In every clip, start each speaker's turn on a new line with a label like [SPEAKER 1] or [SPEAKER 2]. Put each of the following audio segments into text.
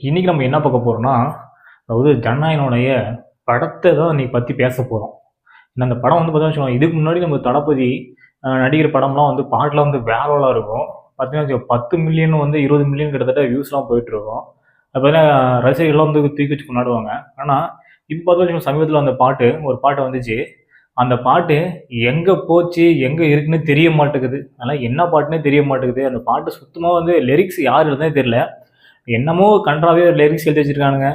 [SPEAKER 1] இன்னைக்கு நம்ம என்ன பார்க்க போறோம்னா, அதாவது ஜனநாயகனுடைய படத்தை தான் இன்னைக்கு பத்தி பேச போறோம். ஏன்னா அந்த படம் வந்து பார்த்தீங்கன்னு வச்சுக்கோங்க, இதுக்கு முன்னாடி நம்ம தளபதி நடிக்கிற படம்லாம் வந்து பாட்டுலாம் வந்து வேற லெவலா இருக்கும். பார்த்தீங்கன்னா வச்சுக்கோங்க 10 மில்லியன் வந்து 20 மில்லியன் கிட்டத்தட்ட வியூஸ்லாம் போயிட்டுருக்கும். அது பார்த்தீங்கன்னா ரசிகர்கள்லாம் வந்து தூக்கி வச்சு கொண்டாடுவாங்க. ஆனா, இப்போ பார்த்தீங்கன்னு வச்சுக்கோங்க சமீபத்தில அந்த பாட்டு ஒரு பாட்டு வந்துச்சு. அந்த பாட்டு எங்க போச்சு, எங்க இருக்குன்னு தெரிய மாட்டேங்குது. அதெல்லாம் என்ன பாட்டுன்னே தெரிய மாட்டேங்குது. அந்த பாட்டு சுத்தமா வந்து லிரிக்ஸ் யார் எழுதுனதே தெரியல. என்னமோ கண்ட்ராவியா லிரிக்ஸ் எழுதி வச்சிருக்கானுங்க.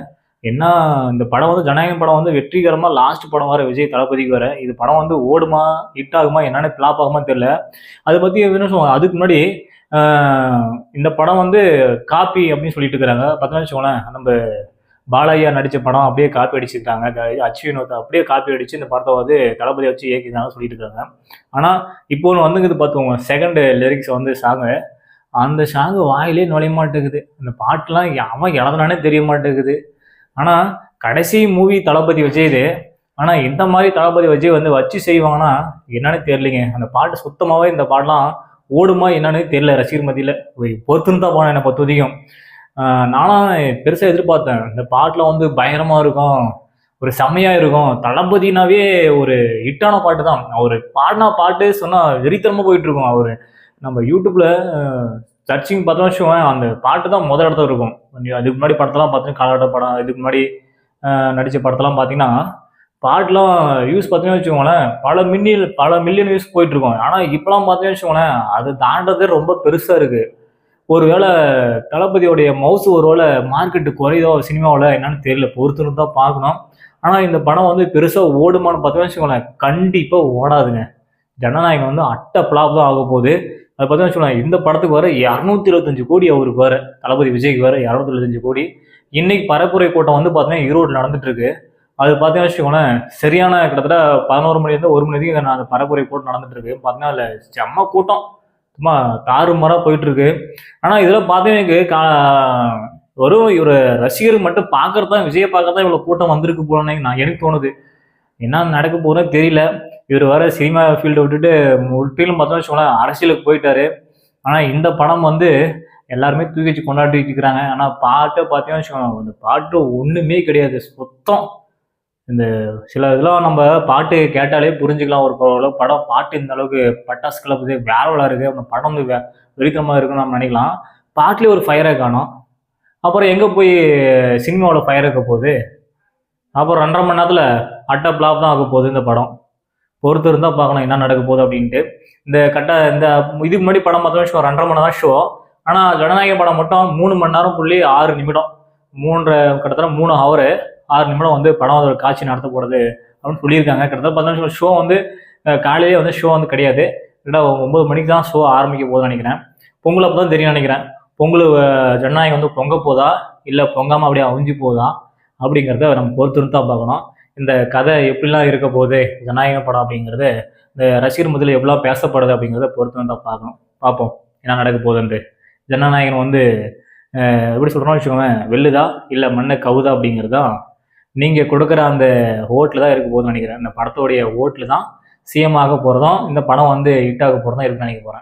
[SPEAKER 1] என்ன இந்த படம் வந்து ஜனநாயகன் படம் வந்து வெற்றிகரமா லாஸ்ட் படம் வேற விஜய் தளபதிக்கு வேற. இது படம் வந்து ஓடுமா, ஹிட் ஆகுமா, என்னன்னு ஃப்ளாப் ஆகுமா தெரியல. அத பத்தி என்ன சொல்லுவாங்க, அதுக்கு முன்னாடி ஆ இந்த படம் வந்து காப்பி அப்படின்னு சொல்லிட்டு இருக்கிறாங்க. பார்த்தீங்கன்னு வச்சுக்கோங்களேன், நம்ம பாலையா நடிச்ச படம் அப்படியே காப்பி அடிச்சிருக்காங்க. அச்சுவினோத அப்படியே காப்பி அடிச்சு இந்த படத்த வந்து தளபதிய வச்சு இயக்கியிருக்காங்கன்னு சொல்லிட்டு இருக்காங்க. ஆனா, இப்போ ஒண்ணு வந்துங்குது பார்த்துக்கோங்க. செகண்ட் லிரிக்ஸ் வந்து சாங்கு. அந்த சாங் வாயிலே நுழைய மாட்டேங்குது. அந்த பாட்டுலாம் அவன் எழுதுனானே தெரிய மாட்டேங்குது. ஆனா, கடைசி மூவி தளபதி விஜய்து. ஆனா, இந்த மாரி தளபதி விஜய் வந்து வச்சு செய்வாங்கன்னா என்னன்னே தெரியலைங்க. அந்த பாட்டு சுத்தமாவே இந்த பாட்டுலாம் ஓடுமா என்னன்னே தெரியல ரசிகர் மத்தியில. பொறுத்துன்னு தான் போனேன் என்ன பொறுத்தவரைக்கும். நான்லாம் பெருசா எதிர்பார்த்தேன். இந்த பாட்டுல வந்து பயங்கரமா இருக்கும். ஒரு செம்மையா இருக்கும். தளபதினாவே ஒரு ஹிட்டான பாட்டு தான். அவரு பாடுனா பாட்டு சொன்னா வெறித்தனமா போயிட்டு இருக்கும். அவரு நம்ம யூடியூப்ல சர்ச்சிங் பார்த்தோம்னு வச்சுக்கோங்களேன், அந்த பாட்டு தான் முதல் இடத்துல இருக்கும். அதுக்கு முன்னாடி படத்தெல்லாம் பார்த்தீங்கன்னா காலாட்ட படம், இதுக்கு முன்னாடி நடித்த படத்தெல்லாம் பார்த்தீங்கன்னா பாட்டுலாம் வியூஸ் பார்த்தீங்கன்னு வச்சுக்கோங்களேன், பல மில்லியன் வியூஸ் போயிட்டு இருக்கும். ஆனால் இப்போலாம் பார்த்தீங்கன்னு வச்சுக்கோங்களேன், அது தாண்டதே ரொம்ப பெருசா இருக்கு. ஒருவேளை தளபதியோடைய மவுஸ் ஒருவேளை மார்க்கெட்டு குறையுதோ சினிமாவில் என்னன்னு தெரியல, பொறுத்துன்னு தான் பார்க்கணும். ஆனால் இந்த படம் வந்து பெருசாக ஓடுமான்னு பார்த்தீங்கன்னு வச்சுக்கோங்களேன், கண்டிப்பாக ஓடாதுங்க. ஜனநாயகம் வந்து அட்ட பிளாப் தான் ஆக போகுது. அது பார்த்தீங்கன்னு வச்சுக்கோங்களேன், இந்த படத்துக்கு வர 225 கோடி அவருக்கு வேற, தளபதி விஜய்க்கு வேற 225 கோடி. இன்னைக்கு பரப்புரை கூட்டம் வந்து பார்த்தீங்கன்னா ஈரோடு நடந்துட்டு இருக்கு. அது பார்த்தீங்கன்னு வச்சுக்கோங்களேன், சரியான கிட்டத்தட்ட 11 மணிலேருந்து 1 மணி வரைக்கும் அந்த பரப்புரை கூட்டம் நடந்துட்டு இருக்கு. பார்த்தீங்கன்னா அதில் செம்ம கூட்டம், சும்மா தாறுமாறா போயிட்டு இருக்கு. ஆனால் இதெல்லாம் பார்த்தீங்கன்னா ஒரு ரசிகர் மட்டும் பார்க்கறது தான், விஜயை பார்க்கறது தான் இவ்வளோ கூட்டம் வந்திருக்கு போலன்னு எனக்கு தோணுது. என்ன நடக்க போகுதுன்னு தெரியல. இவர் வேற சினிமா ஃபீல்டை விட்டுட்டு முற்றிலும் பார்த்தோம்னு வச்சுக்கோங்களேன் அரசியலுக்கு போயிட்டாரு. ஆனால் இந்த படம் வந்து எல்லாருமே தூக்கி வச்சு கொண்டாடிட்டு இருக்கிறாங்க. ஆனால் பாட்டை பார்த்தீங்கன்னு வச்சுக்கோங்க, அந்த பாட்டு ஒன்றுமே கிடையாது சுத்தம். இந்த சில இதெல்லாம் நம்ம பாட்டு கேட்டாலே புரிஞ்சுக்கலாம். ஒரு படம் பாட்டு இந்த அளவுக்கு பட்டாசு கிளப்புது, வேற இருக்கு, அந்த படம் வந்து வெறித்தனமாக இருக்குன்னு நம்ம நினைக்கலாம். பாட்டுலேயே ஒரு ஃபயரை காணும். அப்புறம் எங்கே போய் சினிமாவில் ஃபயர் இருக்க போகுது? அப்புறம் 2.5 மணி நேரத்தில் அட்ட பிளாப் தான் ஆக போகுது இந்த படம். பொறுத்து இருந்தால் பார்க்கணும் என்ன நடக்க போகுது அப்படின்ட்டு. இந்த இதுக்கு முன்னாடி படம் பார்த்தோம்னு ஷோ 2.5 மணி நேரம் ஷோ. ஆனால் ஜனநாயக படம் மட்டும் 3 மணி நேரம் புள்ளி 6 நிமிடம், கிட்டத்தட்ட 3 ஹவர் 6 நிமிடம் வந்து படம் ஒரு காட்சி நடத்த போகிறது அப்படின்னு சொல்லியிருக்காங்க. கிட்டத்தட்ட பார்த்தோம்னா ஷோ வந்து காலையிலே வந்து ஷோ வந்து கிடையாது. கிட்டத்தட்ட 9 மணிக்கு தான் ஷோ ஆரம்பிக்க போகுதுன்னு நினைக்கிறேன். பொங்கல் அப்போ தான் தெரியும் நினைக்கிறேன். பொங்கல் ஜனநாயகம் வந்து பொங்க போதா இல்லை பொங்காமல் அப்படியே அவிஞ்சு போதா அப்படிங்கிறத நம்ம பொறுத்திருந்து தான் பார்க்கணும். இந்த கதை எப்படிலாம் இருக்க போகுது ஜனநாயக படம் அப்படிங்கிறது, இந்த ரசிகர் மத்தியில் எப்படிலாம் பேசப்படுது அப்படிங்கிறத பொறுத்திருந்து தான் பார்ப்போம் என்ன நடக்க போகுதுன்ட்டு. ஜனநாயகன் வந்து எப்படி சொல்கிறோம்னு வச்சுக்கோங்க, வெல்லுதா இல்லை மண்ணை கவுதா அப்படிங்கிறது தான் நீங்கள் கொடுக்குற அந்த ஓட்டில் தான் இருக்க போகுதுன்னு நினைக்கிறேன். இந்த படத்தோடைய ஓட்டில் தான் சிஎம் ஆக போகிறதும் இந்த படம் வந்து ஹிட் ஆக போகிறதும் இருக்குன்னு நினைக்க போகிறேன்.